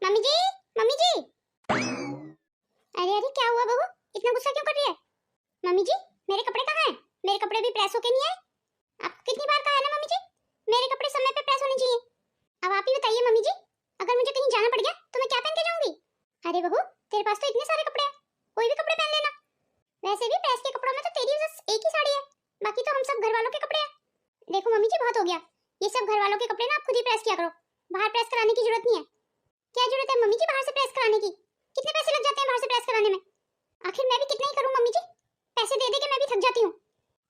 Mummy जी, mummy जी। अरे अरे क्या हुआ बहू, इतना गुस्सा क्यों कर रही है? मम्मी जी मेरे कपड़े कहाँ हैं? मेरे कपड़े भी प्रेस होके नहीं आए। आपको कितनी बार कहा है ना मम्मी जी, मेरे कपड़े समय पे प्रेस होने चाहिए। अब आप ही बताइए मम्मी जी, अगर मुझे कहीं जाना पड़ गया तो मैं क्या पहन के जाऊंगी? अरे बहू तेरे पास तो इतने सारे कपड़े हैं, कोई भी कपड़े पहन लेना। वैसे भी प्रेस के कपड़ों में तो तेरी बस एक ही साड़ी है, बाकी तो हम सब घर वालों के कपड़े हैं। देखो मम्मी जी बहुत हो गया, ये सब घर वालों के कपड़े ना आप खुद ही प्रेस किया करो, बाहर प्रेस कराने की जरूरत नहीं है। क्या जरूरत है मम्मी जी बाहर से प्रेस कराने की? कितने पैसे लग जाते हैं बाहर से प्रेस कराने में? आखिर मैं भी कितना ही करूं मम्मी जी, पैसे दे दे के मैं भी थक जाती हूँ।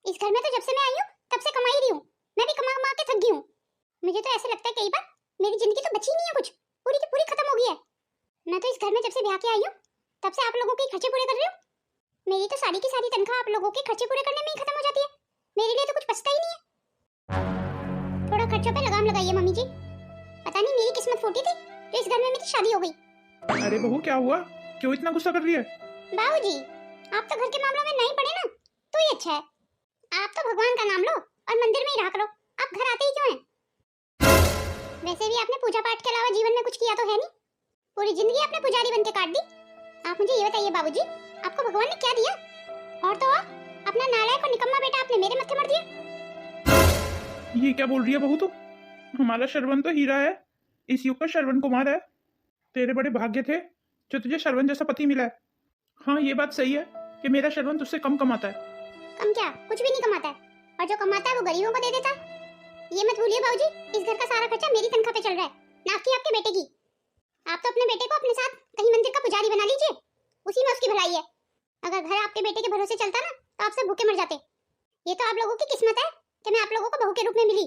इस घर में तो जब से मैं आई हूँ तब से कमा ही रही हूँ, मैं भी कमा कमा के थक गई हूँ। मुझे तो ऐसे लगता है कई बार मेरी जिंदगी तो बची नहीं है, कुछ पूरी की पूरी खत्म हो गई है। मैं तो इस घर में जब से ब्याह के आई हूँ तब से आप लोगों के खर्चे पूरे कर रही हूँ। मेरी तो सारी की सारी तनख्वाह आप लोगों के खर्चे पूरे करने में ही खत्म हो जाती है, मेरे लिए तो कुछ बचता ही नहीं है। थोड़ा खर्चों पे लगाम लगाइए मम्मी जी, पता नहीं मेरी किस्मत फूटी थी तो इस घर में मेरी शादी हो गई। अरे बहू क्या हुआ, क्यों इतना गुस्सा कर रही है? बाबूजी आप तो घर के मामलों में नहीं पड़े ना, तो ये अच्छा है। आप तो भगवान का नाम लो और मंदिर में ही रहा करो, आप घर आते ही क्यों हैं? वैसे भी आपने पूजा पाठ के अलावा जीवन में कुछ किया तो है नहीं, पूरी जिंदगी आपने पुजारी बन के काट दी। आप मुझे ये बताइए बाबूजी, आपको भगवान ने क्या दिया? और तो और अपना नालायक और निकम्मा बेटा आपने मेरे मत्थे मर दिया। ये क्या बोल रही है बहू तू? हमारा श्रवण तो हीरा है, इस युग का श्रवण कुमार है। तेरे बड़े भाग्य थे जो तुझे श्रवण जैसा पति मिला है। हाँ ये बात सही है कि मेरा श्रवण तुझसे कम कमाता है। कम क्या, कुछ भी नहीं कमाता है, और जो कमाता है वो गरीबों को दे देता है। ये मत भूलिए बाबूजी, इस घर का सारा खर्चा मेरी तनख्वाह पे चल रहा है, ना कि आपके बेटे की। आप तो अपने बेटे को अपने साथ कहीं मंदिर का पुजारी बना लीजिए, उसी में उसकी भलाई है। अगर घर आपके बेटे के भरोसे चलता ना तो आप सब भूखे मर जाते। ये तो आप लोगों की किस्मत है कि मैं आप लोगों को बहू के रूप में मिली,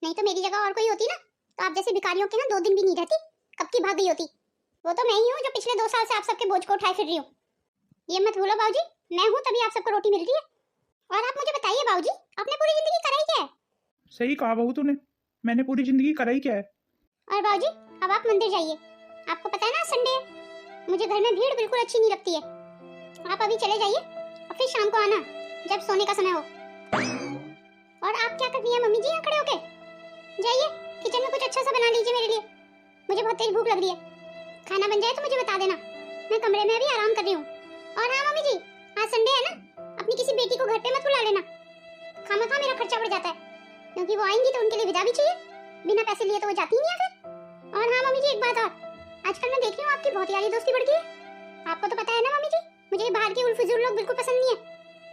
नहीं तो मेरी जगह और कोई होती ना तो आप जैसे भिखारियों के ना 2 दिन भी नहीं रहती, कब की भाग गई होती। वो तो मैं ही हूँ जो पिछले 2 साल से आप सबके बोझ को उठाए फिर रही हूँ। ये मत भूलो बाबूजी, मैं हूँ तभी आप सबको रोटी मिल रही है। और आप मुझे बताइए बाबूजी, आपने पूरी जिंदगी कराई क्या है? सही कहा बहू तूने, मैंने पूरी जिंदगी कराई क्या है। और बाबूजी अब आप मंदिर जाइए, आपको पता है ना संडे है, मुझे घर में भीड़ बिल्कुल अच्छी नहीं लगती है। आप अभी चले जाइए और फिर शाम को आना जब सोने का समय हो। और आप क्या कर रही हैं मम्मी जी यहाँ खड़े होके? जाइए किचन में कुछ अच्छा सा बना लीजिए मेरे लिए, मुझे बहुत तेज भूख लग रही है। खाना बन जाए तो मुझे बता देना, मैं कमरे में भी आराम कर रही हूँ। और हाँ मम्मी जी, आज संडे है ना, अपनी किसी बेटी को घर पे मत बुला लेना, खामखा मेरा खर्चा बढ़ जाता है, क्योंकि वो आएंगी तो उनके लिए विदा भी चाहिए, बिना पैसे लिए तो वो जाती नहीं है फिर। और हाँ मम्मी जी एक बात और, आजकल मैं देख रही हूँ आपकी बहुत यारी दोस्ती बढ़ गई है। आपको तो पता है ना मम्मी जी, मुझे बाहर के उल्फिजुल लोग बिल्कुल पसंद नहीं है।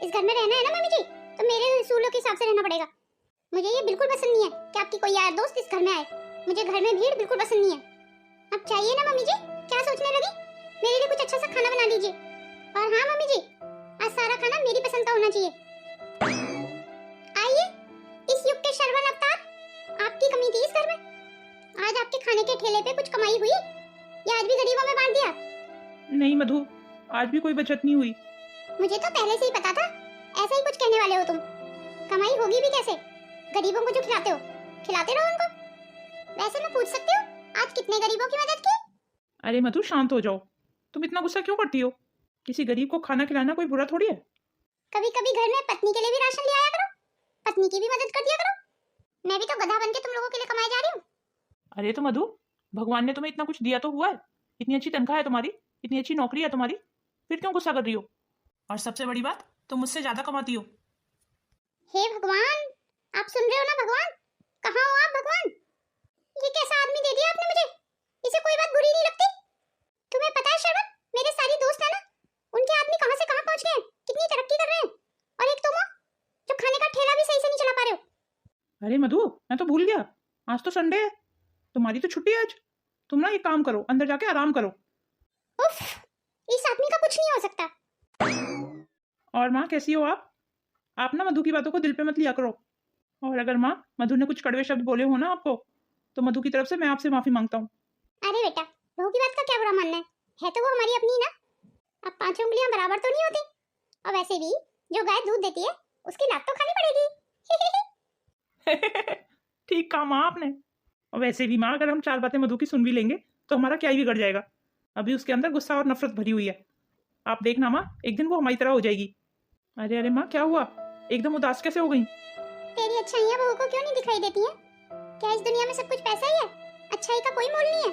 इस घर में रहना है ना मम्मी जी तो मेरे उसूलों के हिसाब से रहना पड़ेगा। मुझे ये बिल्कुल पसंद नहीं है कि आपकी कोई यार दोस्त इस घर में आए, मुझे घर में भीड़ बिल्कुल पसंद नहीं है। अब चाहिए ना मम्मी जी, क्या सोचने लगी? मेरे लिए कुछ अच्छा सा खाना बना लीजिए। और हाँ मम्मी जी, आज सारा खाना मेरी पसंद का होना चाहिए। आइए, इस युग के श्रवण अवतार, आपकी कमी थी इस घर में, आज आपके खाने के ठेले पे कुछ कमाई हुई या आज भी गरीबों में बांट दिया? नहीं मधु, आज भी कोई बचत नहीं हुई। मुझे तो पहले से ही पता था ऐसा ही कुछ कहने वाले हो तुम। कमाई होगी भी कैसे? गरीबों को जो खिलाते हो खिलाते रहो उनको। वैसे मैं पूछ सकती हूँ आज कितने गरीबों की मदद की? अरे मधु शांत हो जाओ, तुम इतना गुस्सा क्यों करती हो? किसी गरीब को खाना खिलाना कोई बुरा थोड़ी है। कभी कभी घर में पत्नी के लिए भी राशन ले आया करो, पत्नी की भी मदद कर दिया करो। मैं भी तो गधा बन के तुम लोगों के लिए कमाई जा रही हूँ। अरे तो मधु, भगवान ने तुम्हें इतना कुछ दिया तो हुआ है, इतनी अच्छी तनख्वाह है तुम्हारी, इतनी अच्छी नौकरी है तुम्हारी, फिर क्यों गुस्सा कर रही हो? और सबसे बड़ी बात, तुम मुझसे ज्यादा कमाती हो। हे भगवान, आप सुन रहे हो ना भगवान, कहाँ हो आप भगवान? ये कैसा आदमी दे दिया आपने मुझे, इसे कोई बात बुरी नहीं लगती? तुम्हें पता है श्रवण, मेरे सारी दोस्त है ना, उनके आदमी कहाँ से कहाँ पहुँच गए हैं, कितनी तरक्की कर रहे हैं, और एक तुम हो जो खाने का ठेला भी सही से नहीं चला पा रहे हो। अरे मधु मैं तो भूल गया, आज तो संडे है, तुम्हारी तो छुट्टी है आज। तुम ना एक काम करो, अंदर जाके आराम करो। उफ, इस आदमी का कुछ नहीं हो सकता। और माँ कैसी हो आप ना मधु की बातों को दिल पे मत लिया करो। और अगर माँ मधु ने कुछ कड़वे शब्द बोले हो ना आपको, तो मधु की तरफ से मैं आपसे माफी मांगता हूँ। अरे बेटा, बहू की बात का क्या बुरा मानना है तो वो हमारी अपनी ना। अब 5 उंगलियां बराबर तो नहीं होती, और वैसे भी जो गाय दूध देती है उसकी लात तो खानी पड़ेगी। ठीक कहा माँ आपने। और वैसे भी माँ, अगर हम 4 बातें मधु की सुन भी लेंगे तो हमारा क्या ही बिगड़ जाएगा। अभी उसके अंदर गुस्सा और नफरत भरी हुई है, आप देखना माँ, एक दिन वो हमारी तरह हो जाएगी। अरे अरे माँ क्या हुआ, एकदम उदास कैसे हो गई? तेरी अच्छाइयां बहू को क्यों नहीं दिखाई देती हैं? क्या इस दुनिया में सब कुछ पैसा ही है? अच्छाई का कोई मोल नहीं है?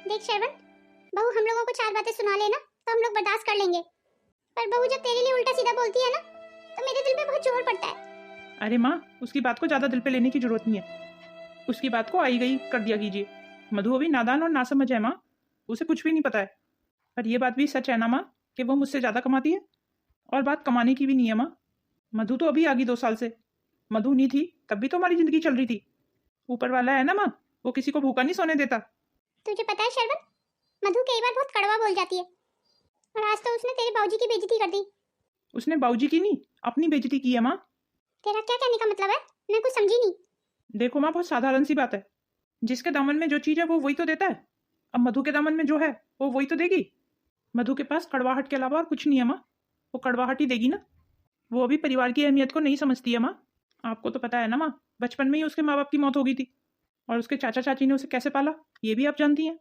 देख श्रवण, बहू हम लोगों को 4 बातें सुना लेना तो हम लोग बर्दाश्त कर लेंगे, पर बहू जब तेरे लिए उल्टा सीधा बोलती है ना तो मेरे दिल पे बहुत जोर पड़ता है। अरे माँ, उसकी बात को ज़्यादा दिल पे लेने की जरूरत नहीं है। उसकी बात को आई गई कर दिया कीजिए। मधु अभी नादान और नासमझ है माँ, उसे कुछ भी नहीं पता है। पर यह बात भी सच है ना माँ कि वो मुझसे ज़्यादा कमाती है, और बात कमाने की भी नहीं है माँ। मधु तो अभी आ गई 2 साल से। मधु नहीं थी तब भी तो हमारी ज़िंदगी चल रही थी। ऊपर वाला है ना माँ, वो किसी को भूखा नहीं सोने देता। तुझे पता है श्रवण, मधु कई बार बहुत कड़वा बोल जाती है, और आज तो उसने तेरे बाबूजी की बेइज्जती कर दी। उसने बाबूजी की नहीं, अपनी बेइज्जती की है माँ। तेरा क्या कहने का मतलब है? मैं कुछ समझी नहीं। देखो माँ, बहुत साधारण सी बात है। जिसके दामन में जो चीज़ है वो वही तो देता है। अब मधु के दामन में जो है वो वही तो देगी। मधु के पास कड़वाहट के अलावा और कुछ नहीं है माँ, वो कड़वाहट ही देगी ना। वो अभी परिवार की अहमियत को नहीं समझती है माँ। आपको तो पता है ना माँ, बचपन में ही उसके माँ बाप की मौत हो गई थी, और उसके चाचा चाची ने उसे कैसे पाला ये भी आप जानती हैं।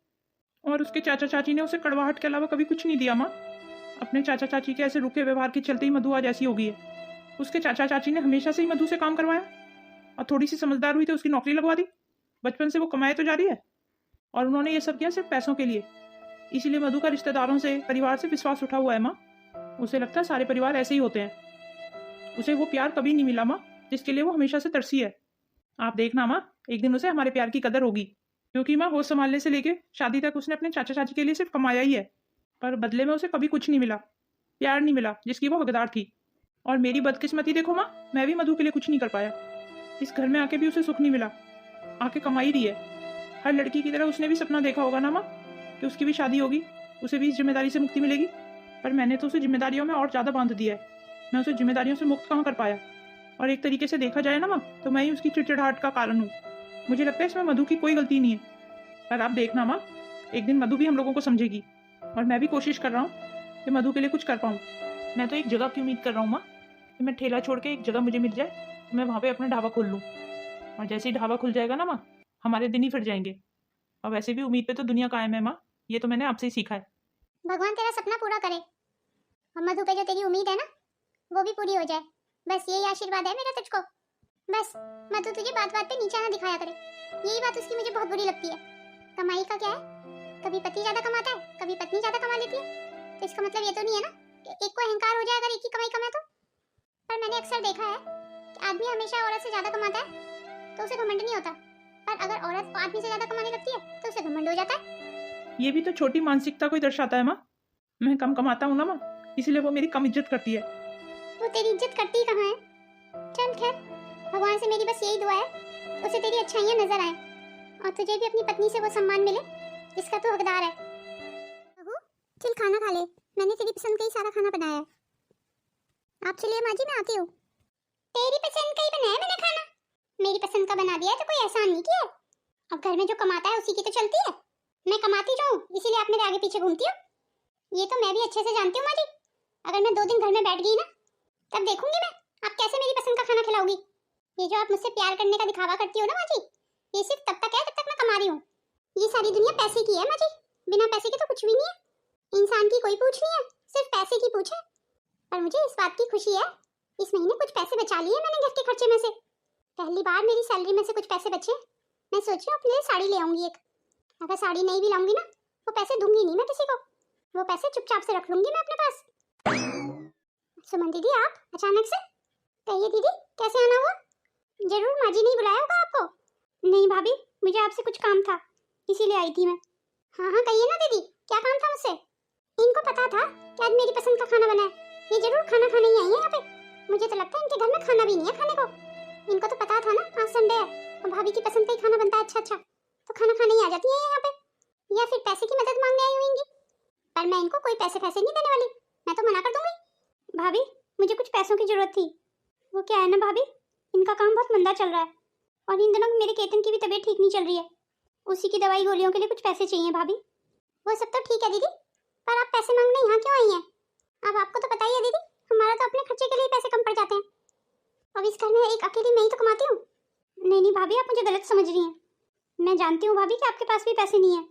और उसके चाचा चाची ने उसे कड़वाहट के अलावा कभी कुछ नहीं दिया माँ। अपने चाचा चाची के ऐसे रूखे व्यवहार के चलते ही मधु आज ऐसी हो गई है। उसके चाचा चाची ने हमेशा से ही मधु से काम करवाया, और थोड़ी सी समझदार हुई तो उसकी नौकरी लगवा दी। बचपन से वो कमाए तो जा रही है, और उन्होंने ये सब किया सिर्फ पैसों के लिए। इसीलिए मधु का रिश्तेदारों से, परिवार से विश्वास उठा हुआ है माँ। उसे लगता है सारे परिवार ऐसे ही होते हैं। उसे वो प्यार कभी नहीं मिला माँ जिसके लिए वो हमेशा से तरसी है। आप देखना माँ, एक दिन उसे हमारे प्यार की कदर होगी। क्योंकि माँ, होश संभालने से लेके शादी तक उसने अपने चाचा चाची के लिए सिर्फ कमाया ही है, पर बदले में उसे कभी कुछ नहीं मिला, प्यार नहीं मिला जिसकी वो हकदार थी। और मेरी बदकिस्मती देखो माँ, मैं भी मधु के लिए कुछ नहीं कर पाया। इस घर में आके भी उसे सुख नहीं मिला। आके कमाई रही है। हर लड़की की तरह उसने भी सपना देखा होगा ना माँ कि उसकी भी शादी होगी, उसे भी इस जिम्मेदारी से मुक्ति मिलेगी। पर मैंने तो उसे जिम्मेदारियों में और ज़्यादा बांध दिया है। मैं उसे जिम्मेदारियों से मुक्त कहाँ कर पाया। और एक तरीके से देखा जाए ना माँ, तो मैं ही उसकी चिड़चिड़ाहट का कारण हूँ। मुझे लगता है इसमें मधु की कोई गलती नहीं है। पर आप देखना माँ, एक दिन मधु भी हम लोगों को समझेगी। और मैं भी कोशिश कर रहा हूँ कि मधु के लिए कुछ कर पाऊँ। मैं तो एक जगह की उम्मीद कर रहा हूँ माँ, कि मैं ठेला छोड़ के एक जगह मुझे मिल जाए तो मैं वहाँ पे अपना ढाबा खोल लूँ। और जैसे ही ढाबा खुल जाएगा ना माँ, हमारे दिन ही फिर जाएंगे। और वैसे भी उम्मीद पे तो दुनिया कायम है माँ, ये तो मैंने आपसे ही सीखा है। भगवान तेरा सपना पूरा करे, और मधु पे जो तेरी उम्मीद है ना वो भी पूरी हो जाए, बस यही आशीर्वाद है मेरा तुझको। बस मधु तुझे बात बात पे नीचा ना दिखाया करे, यही बात उसकी मुझे बहुत बुरी लगती है। कमाई का क्या है, कभी पति ज्यादा कमाता है, कभी पत्नी ज्यादा कमा लेती है, तो इसका मतलब ये तो नहीं है ना कि एक को अहंकार हो जाए अगर एक ही कमाई कमाए तो। पर मैंने अक्सर देखा है कि आदमी हमेशा औरत से ज्यादा कमाता है तो उसे घमंड नहीं होता, पर अगर औरत आदमी से ज्यादा कमाने लगती है तो उसे घमंड हो जाता है। ये भी तो छोटी मानसिकता को ही दर्शाता है माँ। मैं कम कमाता हूँ ना माँ, इसलिए वो मेरी कम इज्जत करती है। वो तेरी इज्जत करती कहाँ है? चल खैर, भगवान से मेरी बस यही दुआ है उसे तेरी अच्छाइयाँ नजर आए, और तुझे भी अपनी पत्नी से वो सम्मान मिले जिसका तू हकदार है। बहू चल खाना खा ले, मैंने तेरी पसंद का ही सारा खाना बनाया है। आप चलिए माँ जी, मैं आती हूँ। तेरी पसंद का ही बनाया मैंने खाना, मेरी पसंद का बना दिया है तो कोई एहसान नहीं किया। अब घर में जो कमाता है उसी की तो चलती है, मैं कमाती जो हूँ इसीलिए आप मेरे आगे पीछे घूमती हो। ये तो मैं भी अच्छे से जानती हूँ माँ जी, अगर मैं 2 दिन घर में बैठ गई ना तब देखूंगी मैं आप कैसे मेरी पसंद का खाना खिलाओगी। ये जो आप मुझसे प्यार करने का दिखावा करती हो ना माँ जी, ये सिर्फ तब तक है जब तक मैं कमा रही हूँ। ये सारी दुनिया पैसे की है माँ जी, बिना पैसे के तो कुछ भी नहीं है। इंसान की कोई पूछ नहीं है, सिर्फ पैसे की पूछ है। पर मुझे इस बात की खुशी है, इस महीने कुछ पैसे बचा लिए मैंने घर के खर्चे में से। पहली बार मेरी सैलरी में से कुछ पैसे बचे। मैं सोच रही हूँ अपने लिए साड़ी ले आऊंगी एक। अगर साड़ी नहीं भी लाऊंगी ना, वो पैसे दूंगी नहीं मैं किसी को, वो पैसे चुपचाप से रख लूंगी मैं अपने पास। सुमन दीदी आप अचानक से? कहिए दीदी कैसे आना हुआ? जरूर माँ जी नहीं बुलाया होगा आपको? नहीं भाभी, मुझे आपसे कुछ काम था इसीलिए आई थी मैं। हाँ हाँ कहिए ना दीदी, क्या काम था मुझसे? इनको पता था कि आज मेरी पसंद का खाना बना है, ये जरूर खाना खाने ही आई है यहाँ पे। मुझे तो लगता है इनके घर में खाना भी नहीं है खाने को। इनको तो पता था ना आज संडे है और भाभी की पसंद का ही खाना बनता है अच्छा अच्छा, तो खाना खाने ही आ जाती है यहाँ पे, या फिर पैसे की मदद मांगने आई होंगी। पर मैं इनको कोई पैसे नहीं देने वाली, मैं तो मना कर दूंगी। भाभी मुझे कुछ पैसों की जरूरत थी। वो क्या है ना भाभी, इनका काम बहुत मंदा चल रहा है, और इन दिनों मेरे केतन की भी तबीयत ठीक नहीं चल रही है, उसी की दवाई गोलियों के लिए कुछ पैसे चाहिए भाभी। वो सब तो ठीक है दीदी, पर आप पैसे मांगने यहाँ क्यों आई हैं? अब आपको तो पता ही है दीदी, हमारा तो अपने खर्चे के लिए पैसे कम पड़ जाते हैं। अब इस घर में एक अकेली मैं ही तो कमाती हूँ। नहीं भाभी, आप मुझे गलत समझ रही हैं। मैं जानती हूँ भाभी कि आपके पास भी पैसे नहीं है।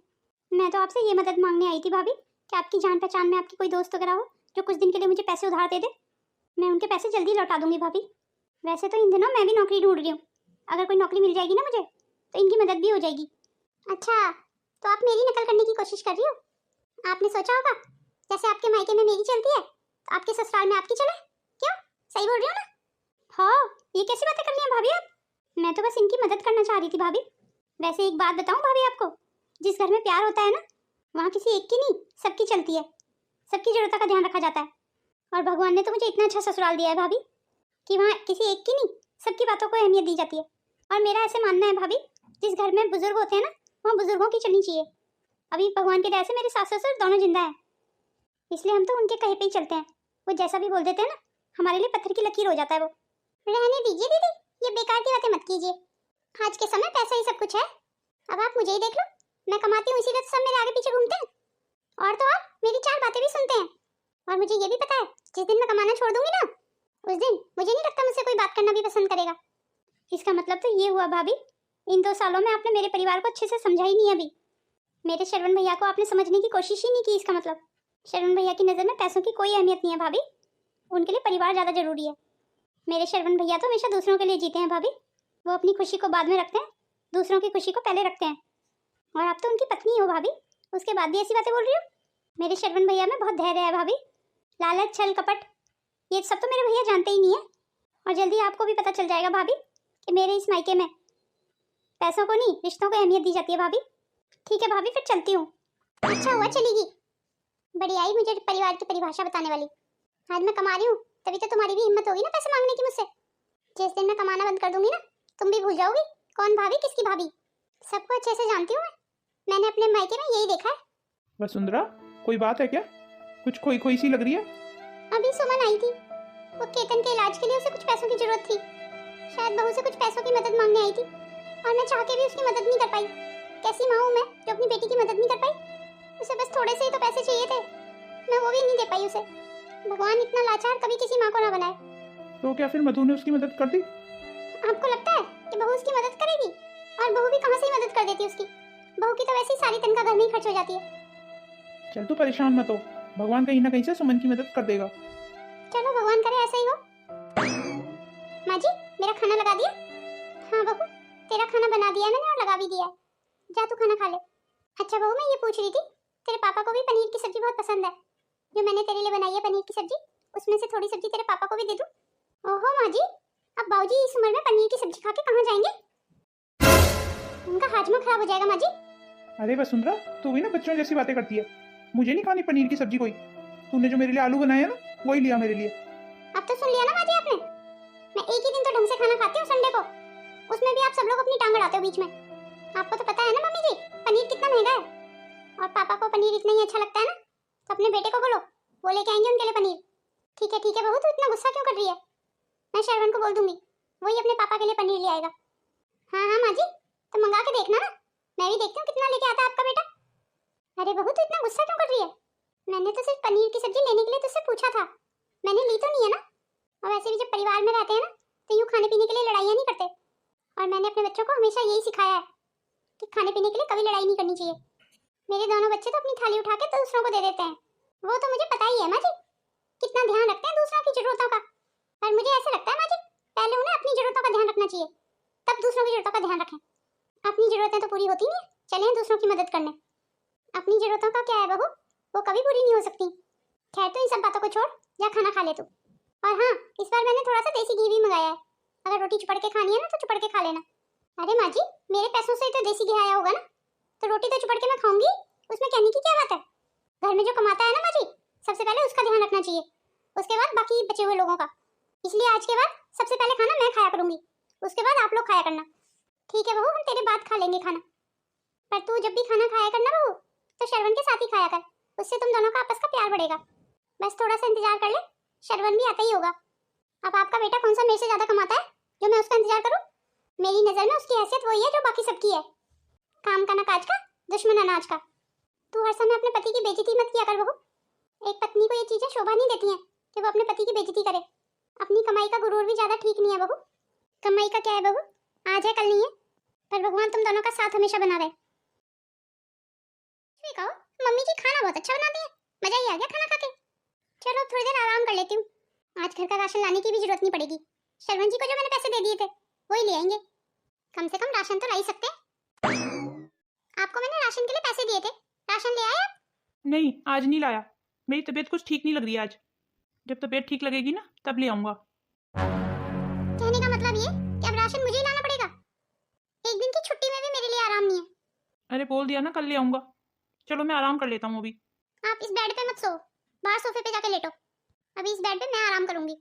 मैं तो आपसे ये मदद मांगने आई थी भाभी कि आपकी जान पहचान में आपकी कोई दोस्त वगैरह हो जो कुछ दिन के लिए मुझे पैसे उधार दे दे, मैं उनके पैसे जल्दी लौटा दूंगी भाभी। वैसे तो इन दिनों मैं भी नौकरी ढूंढ रही हूँ, अगर कोई नौकरी मिल जाएगी ना मुझे तो इनकी मदद भी हो जाएगी। अच्छा तो आप मेरी नकल करने की कोशिश कर रही हो। आपने सोचा होगा जैसे आपके मायके में मेरी चलती है तो आपके ससुराल में आपकी चले। क्यों, सही बोल रही हो ना? हाँ, ये कैसी बातें कर रही हैं भाभी आप? मैं तो बस इनकी मदद करना चाह रही थी भाभी। वैसे एक बात बताऊं भाभी आपको, जिस घर में प्यार होता है ना, वहाँ किसी एक की नहीं सबकी चलती है, सबकी जरूरतों का ध्यान रखा जाता है। और भगवान ने तो मुझे इतना अच्छा ससुराल दिया है भाभी कि वहाँ किसी एक की नहीं सबकी बातों को अहमियत दी जाती है। और मेरा ऐसे मानना है भाभी, जिस घर में बुजुर्ग होते हैं ना, वहाँ बुजुर्गों की चलनी चाहिए। अभी भगवान की दया से मेरे सास ससुर दोनों जिंदा हैं, इसलिए हम तो उनके कहे पे ही चलते हैं। वो जैसा भी बोल देते हैं ना, हमारे लिए पत्थर की लकीर हो जाता है वो। रहने दीजिए दीदी, ये बेकार की बातें मत कीजिए। आज के समय पैसा ही सब कुछ है। अब आप मुझे ही देख लो, मैं कमाती हूँ इसीलिए तो सब मेरे आगे पीछे घूमते हैं। और तो और मेरी 4 बातें भी सुनते हैं। और मुझे ये भी पता है जिस दिन मैं कमाना छोड़ दूंगी ना, उस दिन मुझे नहीं लगता मुझसे कोई बात करना भी पसंद करेगा। इसका मतलब तो ये हुआ भाभी, इन 2 सालों में आपने मेरे परिवार को अच्छे से समझा ही नहीं। अभी मेरे श्रवण भैया को आपने समझने की कोशिश ही नहीं की। इसका मतलब श्रवण भैया की नज़र में पैसों की कोई अहमियत नहीं है भाभी, उनके लिए परिवार ज़्यादा जरूरी है। मेरे श्रवण भैया तो हमेशा दूसरों के लिए जीते हैं भाभी, वो अपनी खुशी को बाद में रखते हैं, दूसरों की खुशी को पहले रखते हैं। और आप तो उनकी पत्नी हो भाभी, उसके बाद भी ऐसी बातें बोल रही हो। मेरे श्रवण भैया में बहुत धैर्य है भाभी, लालच छल कपट ये सब तो मेरे भैया जानते ही नहीं है। और जल्दी आपको भी पता चल जाएगा भाभी कि मेरे इस मायके में पैसों को नहीं रिश्तों को अहमियत दी जाती है भाभी। ठीक है भाभी, फिर चलती हूँ। अच्छा हुआ चलेगी, बड़ी आई मुझे परिवार की परिभाषा बताने वाली। आज मैं कमा रही हूँ तभी तो तुम्हारी भी हिम्मत होगी ना पैसे मांगने की मुझसे। जिस दिन मैं कमाना बंद कर दूंगी ना, तुम भी भूल जाओगी कौन भाभी किसकी भाभी। सबको अच्छे से जानती हूँ मैंने अपने मायके में यही देखा है। वसुंधरा, कोई बात है क्या? कुछ खोई खोई सी लग रही है। अभी सुमन आई थी, वो केतन के इलाज के लिए उसे कुछ पैसों की जरूरत थी। शायद बहू से कुछ पैसों की मदद मांगने आई थी और मैं चाह के भी उसकी मदद नहीं कर पाई। कैसी माँ हूँ मैं जो अपनी बेटी की मदद नहीं कर पाई। उसे बस थोड़े से ही तो पैसे चाहिए थे, मैं वो भी नहीं दे पाई उसे। भगवान इतना लाचार कभी किसी माँ को ना बनाए। तो क्या फिर मधु ने उसकी मदद कर दी? आपको लगता है कि बहू उसकी मदद करेगी? और बहू भी कहाँ से ही मदद कर देती उसकी। बहू की तो वैसे ही सारी तनख्वाह घर में ही खर्च हो जाती है। चल तू परेशान मत हो, भगवान कहीं ना कहीं से सुमन की मदद कर देगा। चलो भगवान करे ऐसा ही हो। माँ जी, मेरा खाना लगा दिया? हाँ बहू, तेरा खाना बना दिया मैंने और लगा भी दिया है, जा तू खाना खा ले। अच्छा बहू, मैं ये पूछ रही थी, तेरे पापा को भी पनीर की सब्जी बहुत पसंद है, जो मैंने तेरे लिए बनाई है पनीर की सब्जी, उसमें से थोड़ी सब्जी तेरे पापा को भी दे दूं? ओहो माँ जी, अब बाबूजी इस उम्र में पनीर की सब्जी खा के कहाँ जाएंगे? उनका हाजमा खराब हो जाएगा माँ जी। अरे वसुंधरा, तू भी ना बच्चों जैसी बातें करती है। मुझे नहीं खानी पनीर की सब्जी कोई। तूने जो मेरे लिए आलू बनाया ना, वही लिया मेरे लिए। अब तो सुन लिया ना माँ जी आपने, मैं एक ही दिन तो ढंग से खाना खाती हूँ संडे को, उसमें भी आप सब लोग अपनी टांग अड़ाते हो बीच में। आपको तो पता है ना मम्मी जी, पनीर कितना महंगा है। और पापा को पनीर इतना ही अच्छा लगता है ना, तो अपने बेटे को बोलो, वो लेके आएंगे उनके लिए पनीर। ठीक है बहू, तू इतना गुस्सा क्यों कर रही है? मैं श्रवण को बोल दूंगी, वही अपने पापा के लिए पनीर ले आएगा। हाँ हाँ माँ जी, तो मंगा के देखना ना, मैं भी देखती हूँ कितना लेके आता है आपका बेटा। अरे बहू, तू इतना गुस्सा क्यों कर रही है? मैंने तो सिर्फ पनीर की सब्जी लेने के लिए तुझसे पूछा था, मैंने ली तो नहीं है ना। और वैसे भी जब परिवार में रहते हैं ना, तो यूँ खाने पीने के लिए लड़ाइयाँ नहीं करते। और मैंने अपने बच्चों को हमेशा यही सिखाया है कि खाने पीने के लिए कभी लड़ाई नहीं करनी चाहिए। मेरे दोनों बच्चे तो अपनी थाली उठा के दूसरों को दे देते हैं, वो तो मुझे पता ही है माँ जी, कितना ध्यान रखते हैं दूसरों की जरूरतों का। और मुझे ऐसा लगता है माँ जी, पहले उन्हें अपनी जरूरतों का ध्यान रखना चाहिए, तब दूसरों की जरूरतों का ध्यान रखें। अपनी जरूरतें तो पूरी होती नहीं, चले दूसरों की मदद करने। अपनी जरूरतों का क्या है बहू, वो कभी पूरी नहीं हो सकती। खैर तो इन सब बातों को छोड़, जा खाना खा ले तू। और हाँ, इस बार मैंने थोड़ा सा देसी घी भी मंगाया है, अगर रोटी चुपड़ के खानी है ना तो चुपड़ के खा लेना। अरे माँ जी, मेरे पैसों से ही तो देसी घी आया होगा ना, तो रोटी तो चुपड़ के मैं खाऊंगी, उसमें कहने की क्या बात है? घर में जो कमाता है ना माँ जी, सबसे पहले उसका ध्यान रखना चाहिए, उसके बाद बाकी बचे हुए लोगों का। इसलिए आज के बाद सबसे पहले खाना मैं खाया करूंगी, उसके बाद आप लोग खाया करना। ठीक है बहू, हम तेरे बाद खा लेंगे खाना, पर तू जब भी खाना खाया करना बहू, तो श्रवण के साथ ही खाया कर, उससे तुम दोनों का आपस का प्यार बढ़ेगा। बस थोड़ा सा इंतजार कर ले, श्रवण भी आता ही होगा। अब आपका बेटा कौन सा मेरे से ज्यादा कमाता है जो मैं उसका इंतजार करूं? मेरी नजर में उसकी हैसियत वही है जो बाकी सबकी है, काम का न काज का, दुश्मन अनाज का। तू हर समय अपने पति की बेइज्जती मत किया कर बहू, एक पत्नी को ये चीजें शोभा नहीं देती हैं कि वो अपने पति की बेइज्जती करे। अपनी कमाई का गुरूर भी ज्यादा ठीक नहीं है बहू। कमाई का क्या है बहू, आज है कल नहीं है, पर भगवान तुम दोनों का साथ हमेशा बना रहे। कहो मम्मी जी खाना बहुत अच्छा बनाती है, मजा ही आ गया खाना खा के। चलो थोड़ी देर आराम कर लेती हूँ, आज घर का राशन लाने की भी जरूरत नहीं पड़ेगी। शर्वण जी को जो मैंने पैसे दे दिए थे वही ले आएंगे, कम से कम राशन तो ला ही सकते हैं। आपको मैंने राशन के लिए पैसे दिए थे, राशन ले आए आप? नहीं, आज नहीं लाया। मेरी तबीयत कुछ ठीक नहीं लग रही है आज। जब तबीयत ठीक लगेगी ना तब ले आऊँगा। कहने का मतलब ये कि अब राशन मुझे ही लाना पड़ेगा? एक दिन की छुट्टी में भी मेरे लिए आराम नहीं है। अरे बोल दिया ना कल ले आऊँगा। चलो मैं आराम कर लेता हूँ अभी। आप इस बेड पे मत सो, बाहर सोफे पे जाके लेटो। अभी इस बेड पे मैं आराम करूंगी।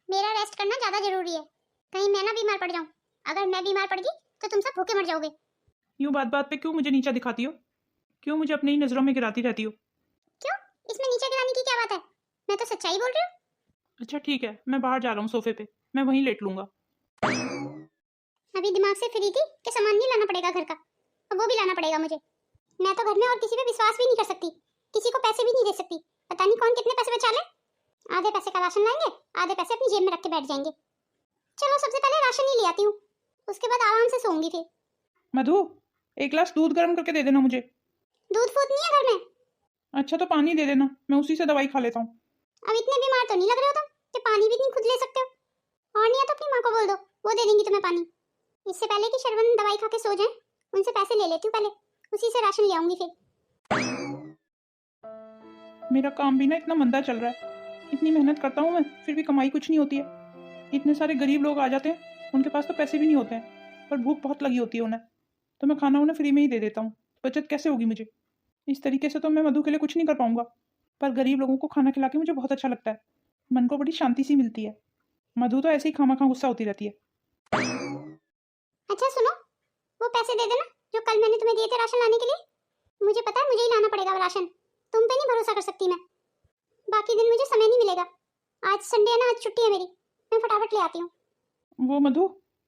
मेरा रेस्ट करना ज्यादा जरूरी है, कहीं मैं ना बीमार पड़ जाऊं। अगर मैं बीमार पड़ गई तो तुम सब भूखे मर जाओगे। यूँ बात बात पे क्यों मुझे नीचा दिखाती हो? क्यों मुझे अपनी ही नज़रों में गिराती रहती हो? क्यों, इसमें नीचे गिराने की क्या बात है? मैं तो सच्चाई बोल रही हूँ। अच्छा ठीक है, मैं बाहर जा रहा हूँ सोफे पे, मैं वहीं लेट लूँगा। अभी दिमाग से फ्री थी कि सामान नहीं लाना पड़ेगा घर का, अब वो भी लाना पड़ेगा मुझे। मैं तो घर में और किसी पे विश्वास भी नहीं कर सकती, किसी को पैसे भी नहीं दे सकती। पता नहीं कौन कितने पैसे बचा ले। आधे पैसे का राशन लाएंगे, आधे पैसे अपनी जेब में रख के बैठ जाएंगे। चलो सबसे पहले राशन ही ले आती हूँ, उसके बाद आराम से सोऊंगी फिर। मधु, एक गिलास दूध गर्म करके दे देना मुझे। दूध फूट नहीं है घर में? अच्छा तो पानी दे देना, मैं उसी से दवाई खा लेता हूँ। अब इतने बीमार तो नहीं लग रहे हो तुम कि पानी भी नहीं खुद ले सकते हो। और नहीं है तो अपनी माँ को बोल दो, वो दे देंगी तुम्हें पानी। इससे पहले कि शरवण दवाई खा के सो जाए, उनसे पैसे ले लेती हूँ पहले, उसी से राशन ले आऊंगी फिर। मेरा काम भी ना इतना मंदा चल रहा है। इतनी मेहनत करता हूँ मैं, फिर भी कमाई कुछ नहीं होती है। इतने सारे गरीब लोग आ जाते हैं, उनके पास तो पैसे भी नहीं होते हैं, पर भूख बहुत लगी होती है उन्हें, तो मैं खाना उन्हें फ्री में ही दे देता हूँ। बचत कैसे होगी मुझे? इस तरीके से तो मैं मधु के लिए कुछ नहीं कर पाऊंगा, पर गरीब लोगों को खाना खिला के मुझे बहुत अच्छा लगता है। मन को बड़ी शांति सी मिलती है। मधु तो ऐसे ही खामा खा गुस्सा होती रहती है। अच्छा सुनो, वो पैसे दे देना जो कल मैंने तुम्हें दिए थे राशन लाने के लिए। मुझे पता है मुझे ही लाना पड़ेगा वो राशन, तुम पे नहीं भरोसा कर सकती मैं। बाकी दिन मुझे समय नहीं मिलेगा। आज संडे है ना, आज छुट्टी है मेरी, मैं फटाफट ले आती हूँ। वो मधु,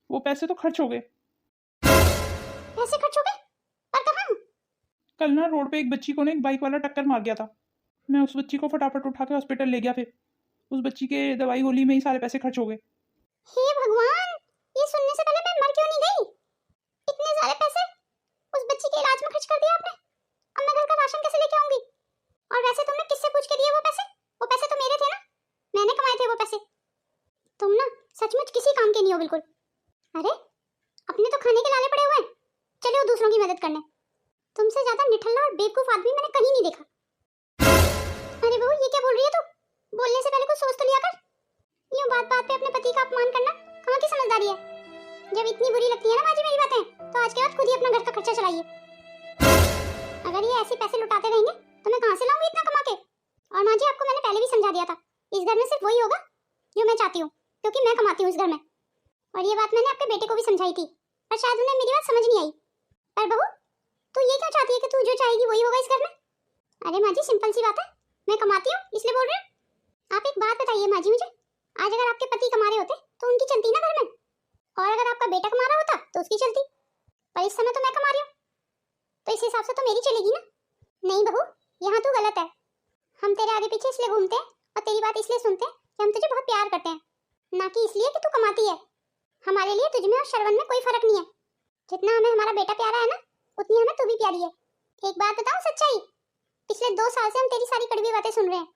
वो पैसे तो खर्च हो गए। पैसे खर्च हो गए? पर कहाँ? कल ना रोड पे एक बच्ची को ना एक बाइक वाला टक्कर मार गया था। मैं उस बच्ची को फटाफट उठा के हॉस्पिटल ले गया, फिर उस बच्ची के दवाई गोली में ही सारे पैसे खर्च हो गए। हे भगवान, ये सुनने से पहले मैं मर क्यों नहीं गई? इतने सारे पैसे उस बच्ची के इलाज में खर्च कर दिया आपने। अब मैं घर का राशन कैसे लेके आऊंगी? और वैसे तुमने किससे पूछ के दिए वो पैसे? वो पैसे तो मेरे थे ना, मैंने कमाए थे वो पैसे। तुम ना सचमुच किसी काम के नहीं हो बिल्कुल। अरे अपने तो खाने के लाले पड़े हुए हैं, चले हो दूसरों की मदद करने। तुमसे ज्यादा निठल्ला और बेवकूफ आदमी मैंने कहीं नहीं देखा। अरे बहू, ये क्या बोल रही है तू? बोलने से पहले कुछ सोच तो लिया कर। यूं बात बात पे अपने पति का अपमान करना कहाँ की समझदारी है? जब इतनी बुरी लगती है ना बाजी मेरी बातें, तो आज के बाद खुद ही अपना घर का खर्चा चलाइए। अगर ये ऐसे पैसे लुटाते रहेंगे तो मैं कहाँ से लाऊंगी इतना कमा के? और माँ जी, आपको मैंने पहले भी समझा दिया था, इस घर में सिर्फ वही होगा जो मैं चाहती हूँ, क्योंकि मैं कमाती हूँ इस घर में। और ये बात मैंने आपके बेटे को भी समझाई थी, पर शायद उन्हें मेरी बात समझ नहीं आई। पर बहू, तू ये क्यों चाहती है कि तू जो चाहेगी वही होगा इस घर में? अरे माँ जी, सिंपल सी बात है, मैं कमाती हूँ इसलिए बोल रही हूँ। आप एक बात बताइए माँ जी मुझे, आज अगर आपके पति कमा रहे होते तो उनकी चलती ना घर में, और अगर आपका बेटा कमा रहा होता तो उसकी चलती। पर इस समय तो मैं कमा रही हूँ, तो इस हिसाब से तो मेरी चलेगी ना। नहीं बहू, यहाँ तू गलत है। हम तेरे आगे पीछे इसलिए घूमते हैं और तेरी बात इसलिए सुनते हैं कि हम तुझे बहुत प्यार करते हैं, ना कि इसलिए कि तू कमाती है। हमारे लिए तुझमें और श्रवण में कोई फर्क नहीं है। जितना हमें हमारा बेटा प्यारा है ना, उतनी हमें तू भी प्यारी है। एक बात बताऊं सच्चाई, पिछले 2 साल से हम तेरी सारी कड़वी बातें सुन रहे हैं,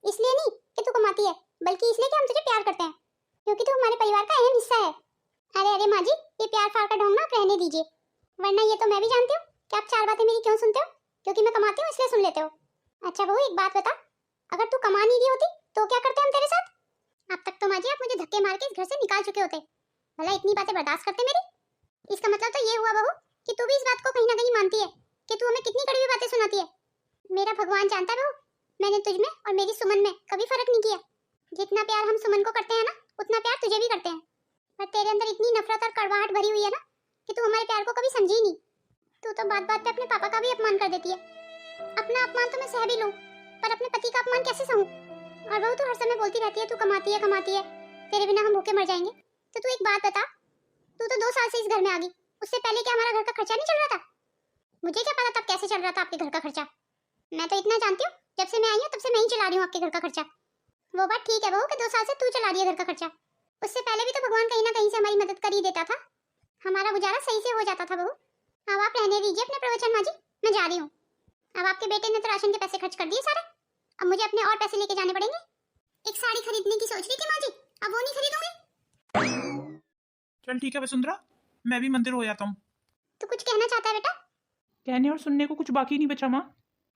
इसलिए नहीं कि तू कमाती है, बल्कि इसलिए कि हम तुझे प्यार करते हैं, क्योंकि तू हमारे परिवार का अहम हिस्सा है। अरे अरे माँ जी, ये प्यार फाड़ का ढोंग ना आप रहने दीजिए, वरना ये तो मैं भी जानती हूँ कि आप 4 बातें मेरी क्यों सुनते हो, क्योंकि मैं कमाती हूँ इसलिए सुन लेते हो। अच्छा बहू, एक बात बता, अगर तू कमा नहीं रही होती तो क्या करते हम तेरे साथ? अब तक तो माँ जी आप मुझे धक्के मार के इस घर से निकाल चुके होते, भला इतनी बातें बर्दाश्त करते मेरी? इसका मतलब तो ये हुआ बहू कि तू भी इस बात को कहीं ना कहीं मानती है कि तू हमें कितनी कड़वी बातें सुनाती है। मेरा भगवान जानता है बहू, मैंने तुझ में और मेरी सुमन में कभी फर्क नहीं किया। जितना प्यार हम सुमन को करते हैं ना, उतना प्यार तुझे भी करते हैं। पर तेरे अंदर इतनी नफरत और कड़वाहट भरी हुई है ना कि तू हमारे प्यार को कभी समझी ही नहीं। तू तो बात बात पे अपने पापा का भी अपमान कर देती है। अपना अपमान तो मैं सह भी लूं, पर अपने पति का अपमान कैसे सहूं? और बहू, तू हर समय बोलती रहती है तू कमाती है, तेरे बिना हम भूखे मर जाएंगे। तो तू एक बात बता, तू तो 2 साल से इस घर में आ गई, उससे पहले क्या हमारा घर का खर्चा नहीं चल रहा था? मुझे क्या पता तब कैसे चल रहा था आपके घर का खर्चा। मैं तो इतना जानती हूँ, जब से मैं आई हूँ तब से मैं ही चला रही हूँ आपके घर का खर्चा। वो बात ठीक है बहू कि 2 साल से तू चला रही है घर का खर्चा, उससे पहले भी तो भगवान कहीं ना कहीं से हमारी मदद कर ही देता था, हमारा गुजारा सही से हो जाता था बहू। अब आप रहने दीजिए अपने प्रवचन माँ जी, मैं जा रही हूँ। अब आपके बेटे ने तो राशन के पैसे खर्च कर दिए सारे, अब मुझे अपने और पैसे लेके जाने पड़ेंगे। एक साड़ी खरीदने की सोच रही थी माँ जी, अब वो नहीं खरीदूंगी। चल ठीक है वसुंधरा, मैं भी मंदिर हो जाता हूँ। तू कुछ कहना चाहता है बेटा? कहने और सुनने को कुछ बाकी नहीं बचा माँ।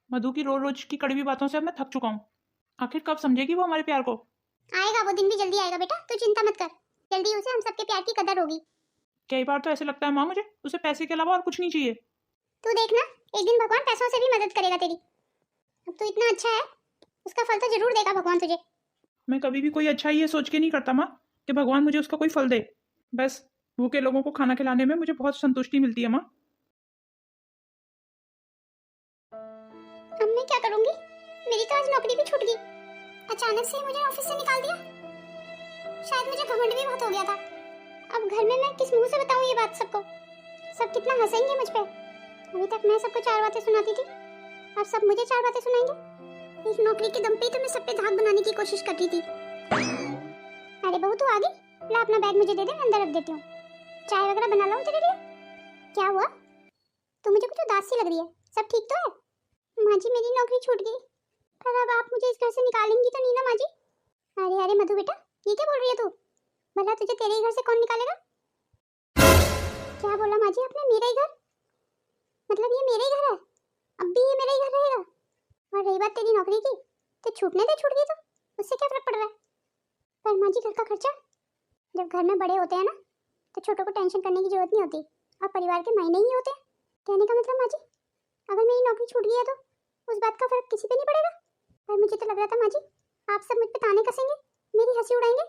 मधु की रोज रोज की कड़वी बातों से अब मैं थक चुका हूँ। आखिर कब समझेगी वो हमारे प्यार को? आएगा वो दिन भी, जल्दी आएगा बेटा, तू चिंता मत कर। जल्दी उसे हम सबके प्यार की कदर होगी। कई बार तो ऐसे लगता है माँ मुझे उसे पैसे के अलावा और कुछ नहीं चाहिए। तू देखना, एक दिन भगवान पैसों से भी मदद करेगा तेरी। अब तू इतना अच्छा है, उसका फल तो जरूर देगा भगवान तुझे। मैं कभी भी कोई अच्छा ये सोच के नहीं करता माँ कि भगवान मुझे उसका कोई फल दे। बस भूखे लोगों को खाना खिलाने में मुझे बहुत संतुष्टि मिलती है माँ। अब मैं क्या करूंगी? मेरी तो आज नौकरी भी छूट गई। अचानक से ही मुझे ऑफिस से निकाल दिया। शायद मुझे घमंड भी बहुत हो गया था। अब घर में मैं किस मुंह से बताऊं ये बात सबको? सब कितना हंसेंगे मुझ पे। अभी तक मैं सबको 4 बातें सुनाती थी, अब सब मुझे 4 बातें सुनाएंगे। एक नौकरी के दम पे तो मैं सब पे धाक बनाने की कोशिश कर रही थी। अरे बहू तू आ गई? ला अपना बैग मुझे दे दे, मैं अंदर रख देती हूँ। चाय वगैरह बना लाऊं तेरे लिए? क्या हुआ? तू मुझे कुछ उदास सी लग रही है। सब ठीक तो है? माँ जी मेरी नौकरी छूट गई, पर अब आप मुझे इस घर से निकालेंगी तो नहीं ना माँ जी? अरे अरे मधु बेटा, ये क्या बोल रही है तू? भला तुझे तेरे ही घर से कौन निकालेगा? क्या बोला माँ जी आपने? मेरा ही घर? मतलब ये मेरा ही घर है? अब भी ये मेरा ही घर रहेगा? और रही बात तेरी नौकरी की, तो छूटने दे, छूट गई तो उससे क्या फर्क पड़ रहा है? पर माँ जी घर का खर्चा, जब घर में बड़े होते हैं ना तो छोटों को टेंशन करने की जरूरत नहीं होती, और परिवार के मायने ही होते हैं। कहने का मतलब माँ जी, अगर मेरी नौकरी छूट गई है तो उस बात का फर्क किसी पे नहीं पड़ेगा। पर मुझे तो लग रहा था माँ जी आप सब मुझ पे ताने कसेंगे, मेरी हंसी उड़ाएंगे।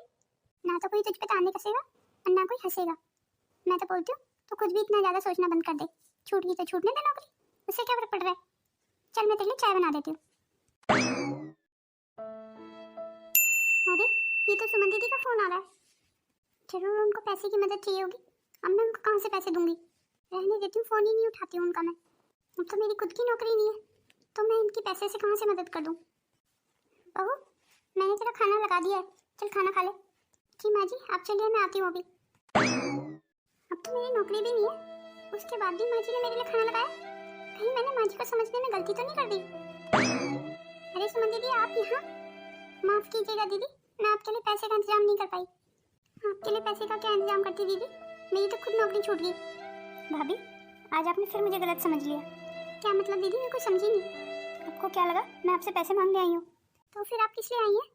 ना तो कोई तुझ पे ताने कसेगा और ना कोई हंसेगा। मैं तो बोलती हूँ तो कुछ भी इतना ज्यादा सोचना बंद कर दे। छूट गई तो छूटने दे नौकरी, उससे क्या फर्क पड़ रहा है? चल मैं तेरे लिए चाय बना देती हूँ। अरे ये तो सुमन दीदी का फोन आ रहा है। जरूर उनको पैसे की मदद चाहिए होगी। अब मैं उनको कहाँ से पैसे दूंगी? रहने देती हूँ, फोन ही नहीं उठाती हूँ उनका मैं। अब तो मेरी खुद की नौकरी नहीं है, तो मैं इनकी पैसे से कहाँ से मदद कर दूँ? बहू मैंने तेरा खाना लगा दिया है, चल खाना खा ले। जी माँ जी आप चलिए, मैं आती हूँ अभी। अब तो मेरी नौकरी भी नहीं है, उसके बाद भी माँ जी ने मेरे लिए खाना लगाया। कहीं मैंने माँ जी को समझने में गलती तो नहीं कर दी? अरे सुमन दीदी आप यहाँ? माफ कीजिएगा दीदी, मैं आपके लिए पैसे का इंतजाम नहीं कर पाई। आपके लिए पैसे का क्या इंतजाम करती दीदी, मेरी तो खुद नौकरी छूट गई। भाभी आज आपने फिर मुझे गलत समझ लिया। क्या मतलब दीदी, मैं कुछ समझी नहीं। आपको क्या लगा मैं आपसे पैसे मांगने आई हूँ? तो फिर आप किस लिए आई हैं?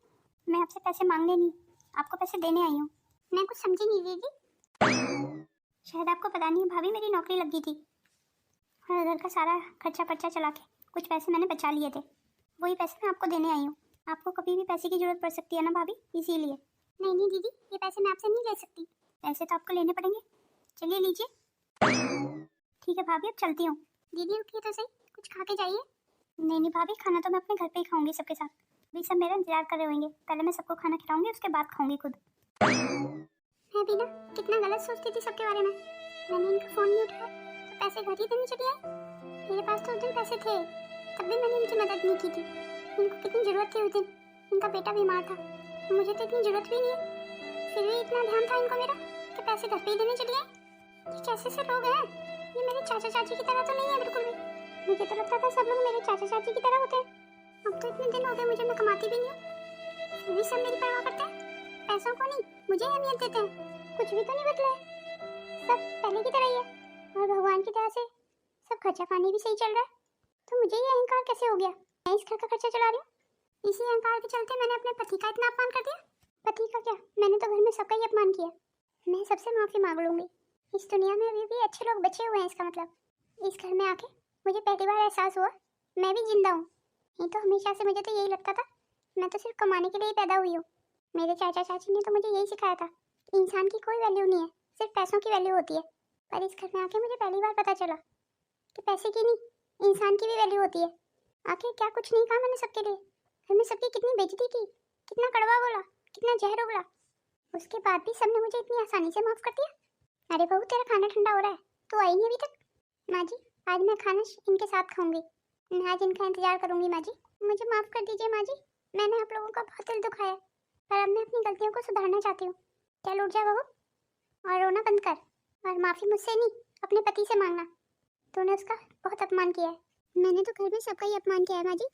मैं आपसे पैसे मांगने नहीं, आपको पैसे देने आई हूँ। मैं कुछ समझी नहीं दीदी। शायद आपको पता नहीं है भाभी, मेरी नौकरी लग गई थी और घर का सारा खर्चा पर्चा चला के कुछ पैसे मैंने बचा लिए थे, वही पैसे मैं आपको देने आई हूँ। आपको कभी भी पैसे की जरूरत पड़ सकती है ना भाभी, इसीलिए। नहीं नहीं दीदी, ये पैसे मैं आपसे नहीं ले सकती। पैसे तो आपको लेने पड़ेंगे, चलिए लीजिए। ठीक है भाभी अब चलती हूँ। दीदी उठिए तो सही, कुछ खा के जाइए। नहीं नहीं भाभी, खाना तो मैं अपने घर पे ही खाऊंगी सबके साथ। अभी सब मेरा इंतजार कर रहे होंगे, पहले मैं सबको खाना खिलाऊंगी, उसके बाद खाऊंगी खुद। मैं भी ना कितना गलत सोचती थी सबके बारे में। मैंने इनका फोन नहीं उठाया तो पैसे घर ही देने चली आई। मेरे पास तो उस दिन पैसे थे, तब भी मैंने इनकी मदद नहीं की थी। इनको कितनी जरूरत थी उस दिन, इनका बेटा बीमार था, मुझे तो इतनी जरूरत भी नहीं है, फिर भी इतना ध्यान था इनको मेरा कि पैसे घर पे ही देने चली आई। ये कैसे से लोग हैं? ये मेरे चाचा चाची की तरह तो नहीं है बिल्कुल भी। मुझे तो लगता था सब लोग मेरे चाचा चाची की तरह होते हैं। अब तो इतने दिन हो गए मुझे, मैं कमाती भी नहीं हूँ, फिर भी सब मेरी परवाह करते हैं। पैसों को नहीं, मुझे अहमियत देते हैं। कुछ भी तो नहीं बदला है, सब पहले की तरह ही है। और भगवान की तरह से सब खर्चा पानी भी सही चल रहा है, तो मुझे ये अहंकार कैसे हो गया? मैं इस घर का खर्चा चला रही हूँ, इसी अहंकार के चलते मैंने अपने पति का इतना अपमान कर दिया। पति का क्या, मैंने तो घर में सबका ही अपमान किया। मैं सबसे माफी मांग लूंगी। इस दुनिया में अभी भी अच्छे लोग बचे हुए हैं, इसका मतलब इस घर में आके मुझे पहली बार एहसास हुआ मैं भी जिंदा हूँ। नहीं तो हमेशा से मुझे तो यही लगता था मैं तो सिर्फ कमाने के लिए ही पैदा हुई हूँ। मेरे चाचा चाची ने तो मुझे यही सिखाया था कि इंसान की कोई वैल्यू नहीं है, सिर्फ पैसों की वैल्यू होती है। पर इस घर में आके मुझे पहली बार पता चला कि पैसे की नहीं, इंसान की भी वैल्यू होती है। आखिर क्या कुछ नहीं कहा मैंने सबके लिए? घर में सबकी कितनी बेइज्जती की, कितना कड़वा बोला, कितना जहर उगला, उसके बाद भी सबने मुझे इतनी आसानी से माफ कर दिया। अरे बहू तेरा खाना ठंडा हो रहा है, तू आई नहीं अभी तक। माँ जी आज मैं खाना इनके साथ खाऊंगी, मैं आज इनका इंतजार करूंगी। माँ जी मुझे माफ कर दीजिए माँ जी, मैंने आप लोगों का बहुत दिल दुखाया, पर अब मैं अपनी गलतियों को सुधारना चाहती हूँ। चल उठ जा बहू और रोना बंद कर, और माफी मुझसे नहीं अपने पति से मांगना। तूने उसका बहुत अपमान किया है। मैंने तो घर में सबका ही अपमान किया है माँ जी।